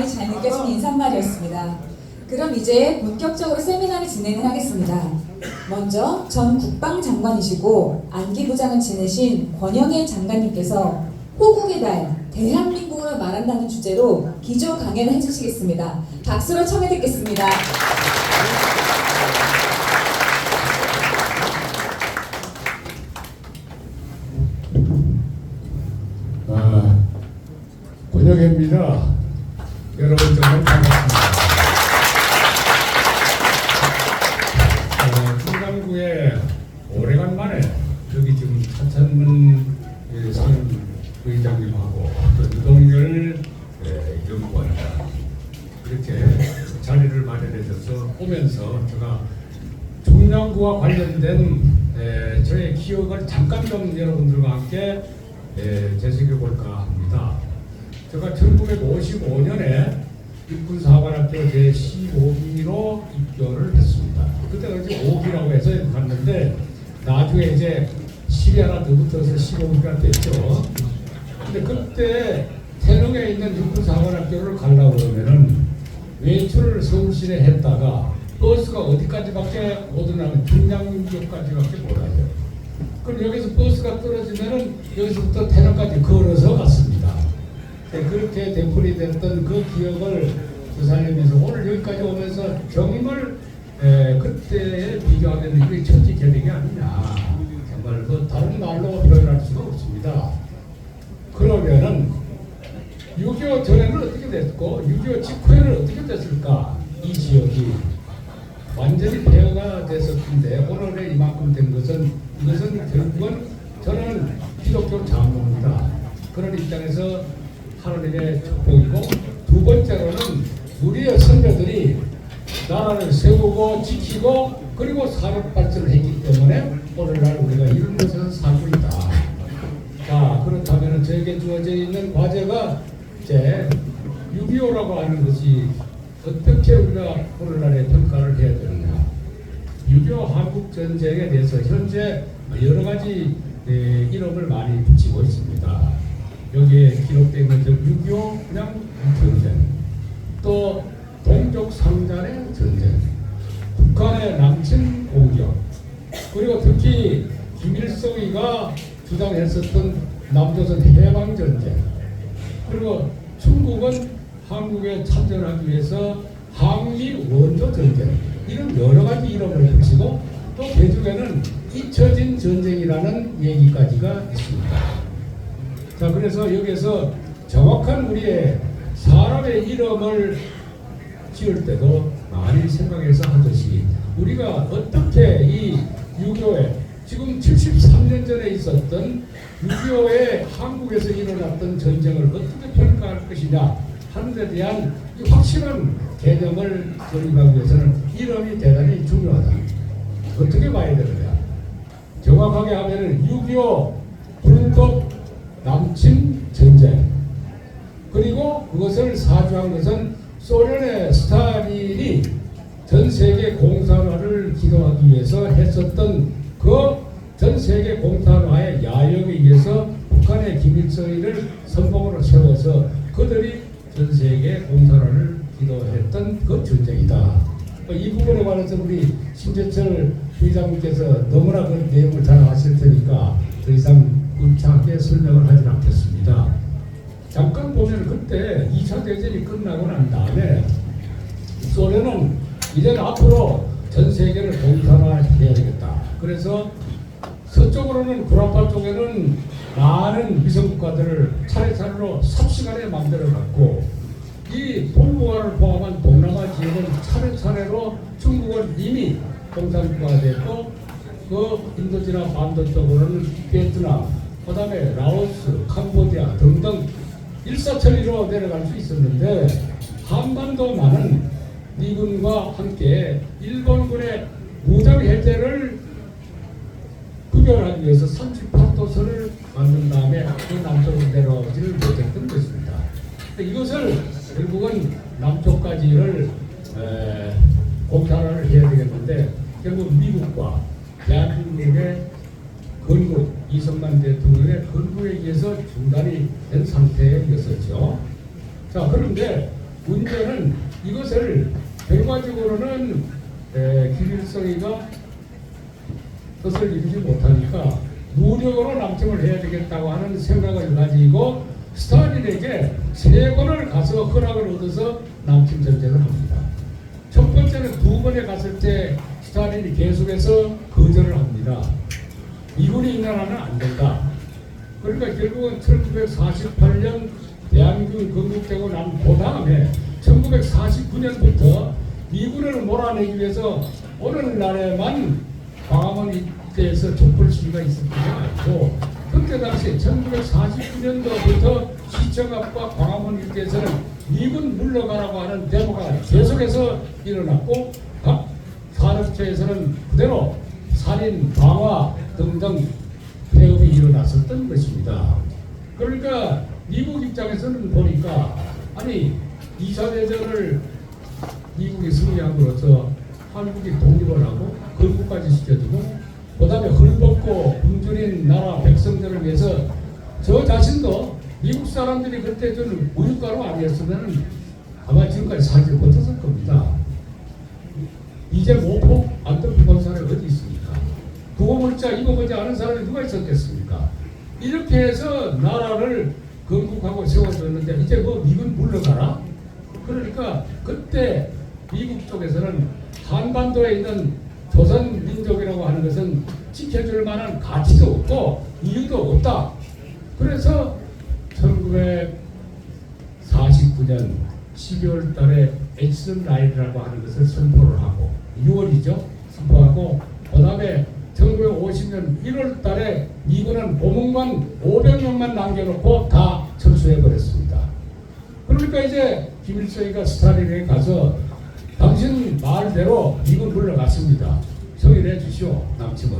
잘 느껴지는 인사말이었습니다. 그럼 이제 본격적으로 세미나를 진행을 하겠습니다. 먼저 전 국방장관이시고 안기부장을 지내신 권영애 장관님께서 호국의 달, 대한민국을 말한다는 주제로 기조 강연을 해주시겠습니다. 박수로 청해 듣겠습니다. 권영애입니다. 여러분 정말 반갑습니다. 중랑구에 오래간만에 여기 지금 차찬문 상의장님하고 또 유동열 연구원과 이렇게 자리를 마련해줘서 오면서 제가 중랑구와 관련된 저의 기억을 잠깐 좀 여러분들과 함께 되새겨볼까 합니다. 제가 1955년에 육군사관학교 제15기로 입교를 했습니다. 그때가 이제 5기라고 해서 갔는데 나중에 이제 10이 하나 더 붙어서 15기가 됐죠. 근데 그때 태릉에 있는 육군사관학교를 가려고 그러면은 외출을 서울시내 했다가 버스가 어디까지밖에 못 오냐면 중량역까지밖에 못 와요. 그럼 여기서 버스가 떨어지면은 여기서부터 태릉까지 걸어서 갔습니다. 그렇게 되풀이 됐던 그 기억을 되살리면서 오늘 여기까지 오면서 정말 그때에 비교하면 이게 천지개벽이 아니냐, 정말 그 다른 말로 표현할 수가 없습니다. 그러면은 6.25 전에는 어떻게 됐고 6.25 직후에는 어떻게 됐을까? 이 지역이 완전히 폐허가 됐었는데 오늘에 이만큼 된 것은 이것은 결국은 저는 기독교 장로입니다. 그런 입장에서 하나님의 축복이고, 두 번째로는 우리의 선배들이 나라를 세우고 지키고 그리고 산업 발전을 했기 때문에 오늘날 우리가 이런 곳에서 살고 있다. 자, 그렇다면 저에게 주어져 있는 과제가 이제 6.25라고 하는 것이 어떻게 우리가 오늘날에 평가를 해야 되느냐. 6.25 한국전쟁에 대해서 현재 여러 가지 이름을 많이 붙이고 있습니다. 여기에 기록된 것은 6.25 그냥 전쟁, 또 동족 상잔의 전쟁, 북한의 남침 공격, 그리고 특히 김일성이가 주장했었던 남조선 해방 전쟁, 그리고 중국은 한국에 참전하기 위해서 항미 원조 전쟁, 이런 여러 가지 이름을 붙이고 또 개중에는 잊혀진 전쟁이라는 얘기까지가 있습니다. 자, 그래서 여기에서 정확한 우리의 사람의 이름을 지을 때도 많이 생각해서 하듯이 우리가 어떻게 이 6.25에 지금 73년 전에 있었던 6.25에 한국에서 일어났던 전쟁을 어떻게 평가할 것이냐 하는 데 대한 이 확실한 개념을 정립하기 위해서는 이름이 대단히 중요하다. 어떻게 봐야 되느냐. 정확하게 하면은 6.25 불법 남침 전쟁, 그리고 그것을 사주한 것은 소련의 스탈린이 전 세계 공산화를 기도하기 위해서 했었던 그 전 세계 공산화의 야영에 의해서 북한의 김일성이를 선봉으로 세워서 그들이 전 세계 공산화를 기도했던 그 전쟁이다. 이 부분에 관해서 우리 신재철 부의장님께서 너무나 그 내용을 잘 아실 테니까 더 이상 울창하게 설명을 하지 않겠습니다. 잠깐 보면 그때 2차 대전이 끝나고 난 다음에 소련은 이제 앞으로 전 세계를 공산화해야 되겠다. 그래서 서쪽으로는 구라파 쪽에는 많은 위성국가들을 차례차례로 삽시간에 만들어갔고, 이 동북아를 포함한 동남아 지역은 차례차례로 중국은 이미 공산국가가 됐고, 그 인도지나 반도 쪽으로는 베트남, 그 다음에 라오스, 캄보디아 등등 일사천리로 내려갈 수 있었는데, 한반도만은 미군과 함께 일본군의 무장 해제를 구별하기 위해서 38도선을 만든 다음에 그 남쪽으로 내려오지를 못했던 것입니다. 이것을 결국은 남쪽까지를 공산화를 해야 되겠는데, 결국 미국과 대한민국의 건국, 이승만 대통령의 건국에 의해서 중단이 된 상태였었죠. 자, 그런데 문제는 이것을 결과적으로는 김일성이가 뜻을 이루지 못하니까 무력으로 남침을 해야 되겠다고 하는 생각을 가지고 스탈린에게 3번을 가서 허락을 얻어서 남침 전쟁을 합니다. 첫 번째는 2번에 갔을 때 스탈린이 계속해서 거절을 합니다. 미군이 있나라는 안 된다. 그러니까 결국은 1948년 대한민국이 건국되고 난 그 다음에 1949년부터 미군을 몰아내기 위해서 오늘날에만 광화문 일대에서 촛불 시위가 있었던 게 아니고 그때 당시 1949년도부터 시청 앞과 광화문 일대에서는 미군 물러가라고 하는 데모가 계속해서 일어났고 각 산업체에서는 그대로 살인, 방화 등등 폐업이 일어났었던 것입니다. 그러니까 미국 입장에서는 보니까 아니 2차 대전을 미국이 승리함으로써 한국이 독립을 하고 건국까지 시켜주고 그 다음에 헐벗고 굶주린 나라 백성들을 위해서 저 자신도 미국 사람들이 그때 좀 우유가루 아니었으면 아마 지금까지 살지 못했을 겁니다. 이제 모포 안토피 본 사람이 어디 있습니까? 그거 물자 이거 보지 않은 사람이 누가 있었겠습니까? 이렇게 해서 나라를 건국하고 세워줬는데 이제 뭐 미군 물러가라? 그러니까 그때 미국 쪽에서는 한반도에 있는 조선 민족이라고 하는 것은 지켜줄 만한 가치도 없고 이유도 없다. 그래서 1949년 12월 달에 에디슨 라인이라고 하는 것을 선포를 하고 6월이죠. 선포하고 그 다음에 1950년 1월 달에 미군은 보문관 500명만 남겨놓고 다 철수해버렸습니다. 그러니까 이제 김일성이가 스탈린에 가서 당신 말대로 미군 물러갔습니다. 성인해 주시오 남침을.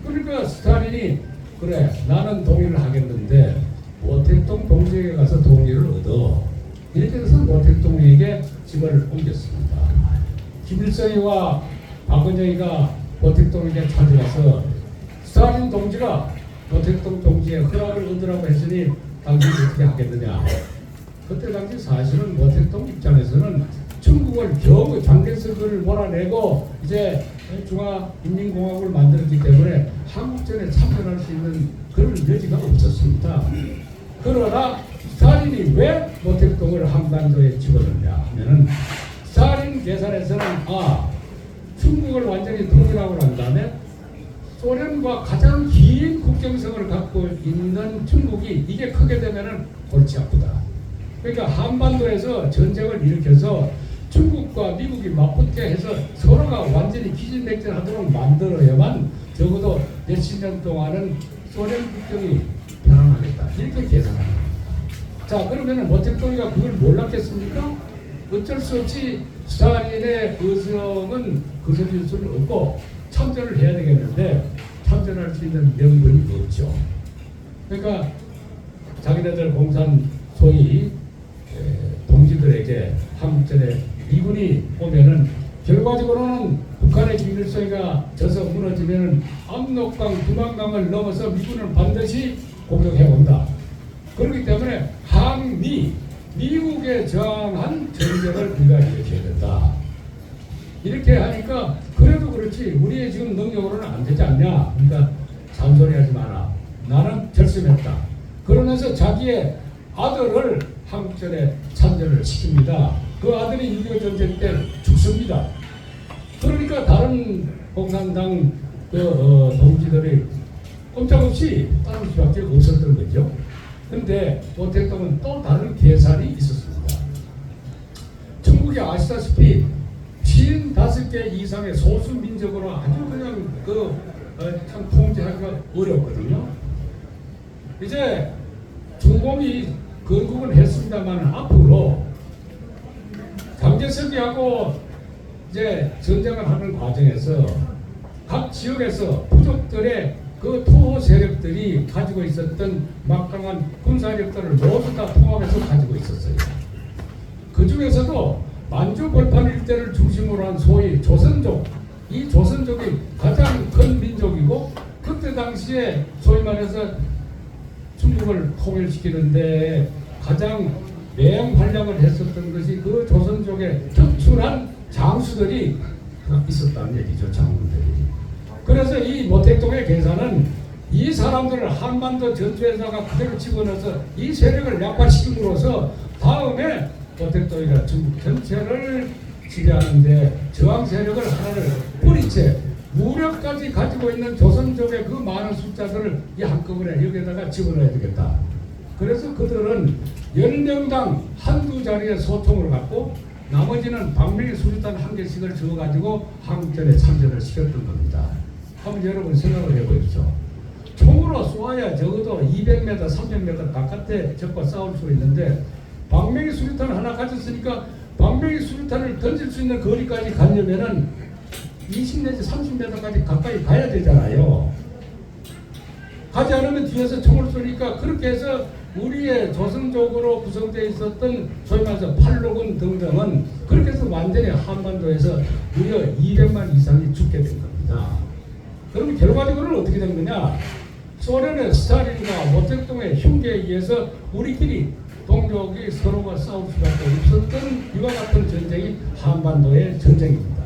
그러니까 스탈린이 그래 나는 동의를 하겠는데 모택동 동지에게 가서 동의를 얻어. 이렇게 해서 모택동에게 짐을 옮겼습니다. 김일성이와 박은영이가 모택동에게 찾아가서 스탈린 동지가 모택동 동지의 허락을 얻으라고 했으니 당신이 어떻게 하겠느냐. 그때 당시 사실은 모택동 입장에서는 중국을 겨우 장개석을 몰아내고 이제 중화인민공화국을 만들었기 때문에 한국전에 참전할 수 있는 그런 여지가 없었습니다. 그러나 스탈린이 왜 모택동을 한반도에 집어넣냐 하면은 스탈린 계산에서는 중국을 완전히 통일하고 난 다음에 소련과 가장 긴 국경선을 갖고 있는 중국이 이게 크게 되면은 골치 아프다. 그러니까 한반도에서 전쟁을 일으켜서 중국과 미국이 맞붙게 해서 서로가 완전히 기진맥진하도록 만들어야만 적어도 몇십 년 동안은 소련 국경이 편안하겠다. 이렇게 계산합니다. 자, 그러면은 모택동이가 그걸 몰랐겠습니까? 어쩔 수 없이 스탈린의 의성은 거스릴 수는 없고 참전을 해야 되겠는데 참전할 수 있는 명분이 없죠. 그러니까 자기네들 공산 소위 동지들에게 한국전에 미군이 오면은 결과적으로는 북한의 김일성이가 져서 무너지면은 압록강, 두만강을 넘어서 미군은 반드시 공격해 온다. 그렇기 때문에 미국에 저항한 전쟁을 우리가 일으켜야 된다. 이렇게 하니까 그래도 그렇지 우리의 지금 능력으로는 안 되지 않냐. 그러니까 잔소리하지 마라. 나는 결심했다. 그러면서 자기의 아들을 한국전에 참전을 시킵니다. 그 아들이 6.25 전쟁 때 죽습니다. 그러니까 다른 공산당 동지들이 꼼짝없이 따를 수밖에 없었던 거죠. 근데 모택동은 또 다른 계산이 있었습니다. 중국이 아시다시피 55개 이상의 소수 민족으로 아주 그냥 참 통제하기가 어렵거든요. 이제 중공이 건국은 했습니다만 앞으로 장개석이하고 이제 전쟁을 하는 과정에서 각 지역에서 부족들의 그 투호 세력들이 가지고 있었던 막강한 군사력들을 모두 다 통합해서 가지고 있었어요. 그 중에서도 만주 벌판 일대를 중심으로 한 소위 조선족, 이 조선족이 가장 큰 민족이고 그때 당시에 소위 말해서 중국을 통일시키는데 가장 맹활약을 했었던 것이 그 조선족의 특출한 장수들이 있었다는 얘기죠. 장군들이. 그래서 이 모택동의 계산은 이 사람들을 한반도 전투에다가 그대로 집어넣어서 이 세력을 약화시킴으로써 다음에 모택동이가 중국 전체를 지배하는데 저항 세력을 하나를 뿌리채 무력까지 가지고 있는 조선족의 그 많은 숫자들을 이 한꺼번에 여기에다가 집어넣어야 되겠다. 그래서 그들은 10명당 한두 자리의 소총을 갖고 나머지는 방명의 수류탄 한 개씩을 주어가지고 한국전에 참전을 시켰던 겁니다. 한번 여러분 생각을 해보십시오. 총으로 쏘아야 적어도 200m, 300m 바깥에 적과 싸울 수 있는데 방명의 수류탄을 하나 가졌으니까 방명의 수류탄을 던질 수 있는 거리까지 가려면은 20 내지 30m까지 가까이 가야 되잖아요. 가지 않으면 뒤에서 총을 쏘니까 그렇게 해서 우리의 조선족으로 구성되어 있었던 소위 말해서 팔로군 등등은 그렇게 해서 완전히 한반도에서 무려 200만 이상이 죽게 된 겁니다. 그러면 결과적으로는 어떻게 된 거냐? 소련의 스탈린과 모택동의 흉계에 의해서 우리끼리 동족이 서로가 싸울 수밖에 없었던 이와 같은 전쟁이 한반도의 전쟁입니다.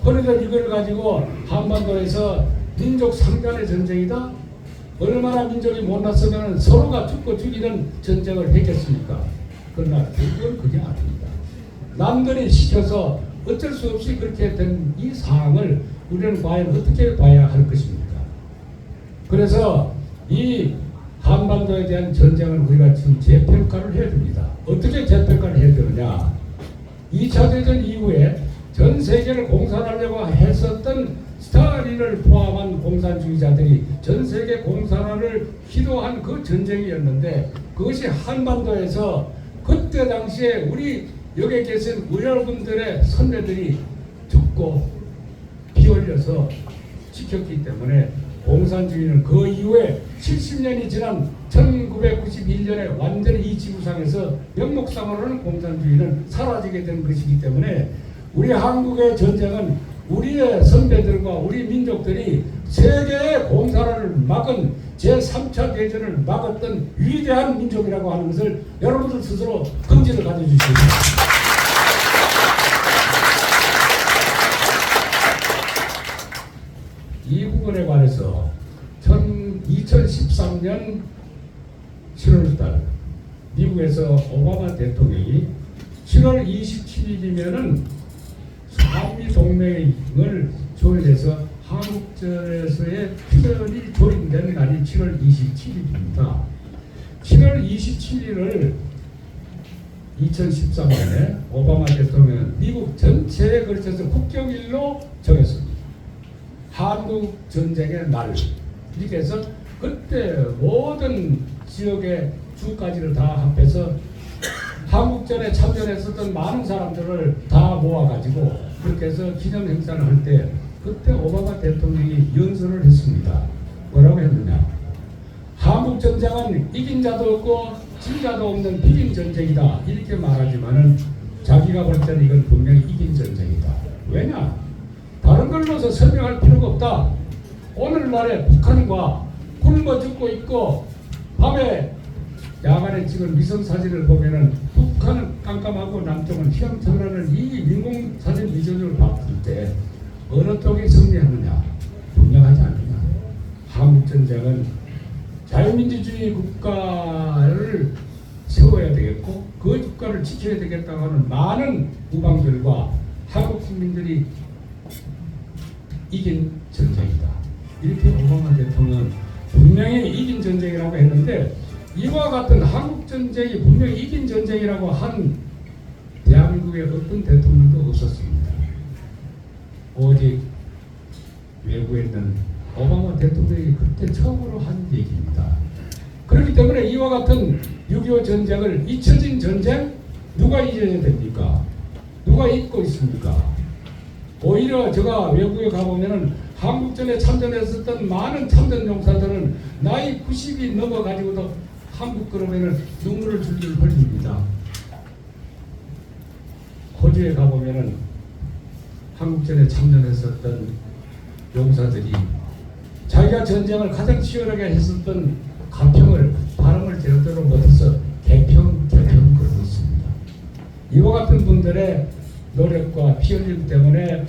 그래서 이걸 가지고 한반도에서 민족 상간의 전쟁이다? 얼마나 민족이 못났으면 서로가 죽고 죽이는 전쟁을 했겠습니까? 그러나 그건 그게 아닙니다. 남들이 시켜서 어쩔 수 없이 그렇게 된 이 상황을 우리는 과연 어떻게 봐야 할 것입니까? 그래서 이 한반도에 대한 전쟁을 우리가 지금 재평가를 해야 됩니다. 어떻게 재평가를 해야 되느냐? 2차 대전 이후에 전 세계를 공산하려고 했었던 스탈린을 포함한 공산주의자들이 전 세계 공산화를 기도한 그 전쟁이었는데 그것이 한반도에서 그때 당시에 우리 여기에 계신 여러분들의 선배들이 죽고 피 흘려서 지켰기 때문에 공산주의는 그 이후에 70년이 지난 1991년에 완전히 이 지구상에서 명목상으로는 공산주의는 사라지게 된 것이기 때문에 우리 한국의 전쟁은 우리의 선배들과 우리 민족들이 세계의 공산화를 막은 제3차 대전을 막았던 위대한 민족이라고 하는 것을 여러분들 스스로 긍지를 가져주십시오. 이 부분에 관해서 2013년 7월달 미국에서 오바마 대통령이 7월 27일이면은 한미 동맹을 조율해서 한국전에서의 휴전이 조립된 날이 7월 27일입니다. 7월 27일을 2013년에 오바마 대통령은 미국 전체에 걸쳐서 국경일로 정했습니다. 한국 전쟁의 날. 이렇게 해서 그때 모든 지역의 주까지를 다 합해서 한국전에 참전했었던 많은 사람들을 다 모아가지고 그렇게 해서 기념 행사를 할 때 그때 오바마 대통령이 연설을 했습니다. 뭐라고 했느냐? 한국 전쟁은 이긴 자도 없고 진 자도 없는 비긴 전쟁이다. 이렇게 말하지만은 자기가 볼 때는 이건 분명히 이긴 전쟁이다. 왜냐? 다른 걸로서 설명할 필요가 없다. 오늘날에 북한과 굶어 죽고 있고 밤에 야간에 찍은 위성 사진을 보면은 북한은 깜깜하고 남쪽은 휘황찬란한 이 인공 사진 위전을 봤을 때 어느 쪽이 승리하느냐 분명하지 않느냐. 한국 전쟁은 자유민주주의 국가를 세워야 되겠고 그 국가를 지켜야 되겠다고 하는 많은 우방들과 한국 국민들이 이긴 전쟁이다. 이렇게 오바마 대통령은 분명히 이긴 전쟁이라고 했는데 이와 같은 한국 전쟁이 분명히 이긴 전쟁이라고 한 대한민국의 어떤 대통령도 없었습니다. 오직 외국에 있는 오바마 대통령이 그때 처음으로 한 얘기입니다. 그렇기 때문에 이와 같은 6.25 전쟁을 잊혀진 전쟁 누가 잊어야 됩니까? 누가 잊고 있습니까? 오히려 제가 외국에 가보면은 한국전에 참전했었던 많은 참전 용사들은 나이 90이 넘어가지고도 한국 그러면은 눈물을 줄줄 흘립니다. 호주에 가보면은 한국전에 참전했었던 용사들이 자기가 전쟁을 가장 치열하게 했었던 가평을 발음을 제대로 못해서 개평 그러고 이와 같은 분들의 노력과 피 흘림 때문에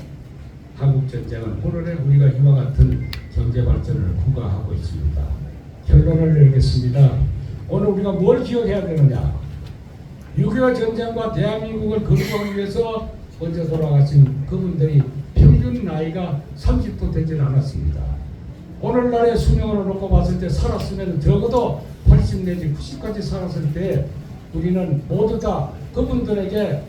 한국 전쟁은 오늘의 우리가 이와 같은 경제 발전을 구가하고 있습니다. 결론을 내리겠습니다. 오늘 우리가 뭘 기억해야 되느냐? 6.25 전쟁과 대한민국을 건국하기 위해서 먼저 돌아가신 그분들이 평균 나이가 30도 되지는 않았습니다. 오늘날의 수명으로 놓고 봤을 때 살았으면 적어도 80 내지 90까지 살았을 때 우리는 모두 다 그분들에게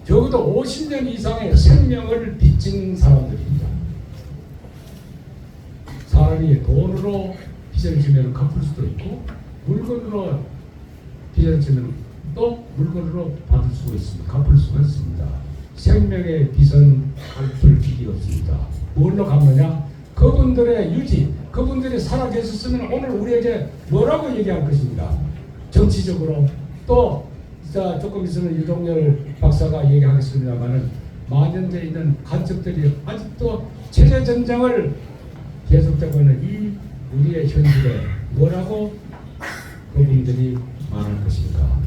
적어도 50년 이상의 생명을 빚진 사람들입니다. 사람이 돈으로 빚을 지면 갚을 수도 있고 물건으로 빚을 지면 또 물건으로 받을 수가 있습니다. 갚을 수가 있습니다. 생명의 빚은 갚을 길이 없습니다. 뭘로 갚느냐? 그분들의 유지, 그분들이 살아계셨으면 오늘 우리에게 뭐라고 얘기할 것입니다. 정치적으로 또 조금 있으면 유동열 박사가 얘기하겠습니다만은 만연되어 있는 간첩들이 아직도 체제 전쟁을 계속되고 있는 이 우리의 현실에 뭐라고 그분들이 말할 것인가?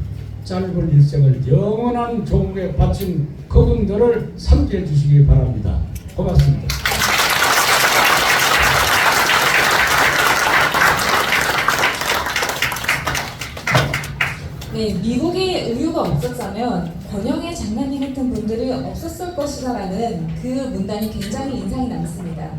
짧은 일생을 영원한 종국에 바친 그분들을 삼게 해주시기 바랍니다. 고맙습니다. 네, 미국에 우유가 없었다면 권영애 장관님 같은 분들이 없었을 것이다라는 그 문단이 굉장히 인상이 남습니다.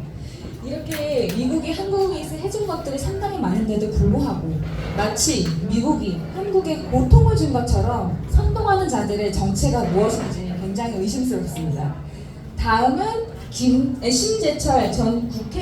이렇게 미국이 한국에 있어 해준 것들이 상당히 많은데도 불구하고 마치 미국이 한국에 고통을 준 것처럼 선동하는 자들의 정체가 무엇인지 굉장히 의심스럽습니다. 다음은 심재철 전 국회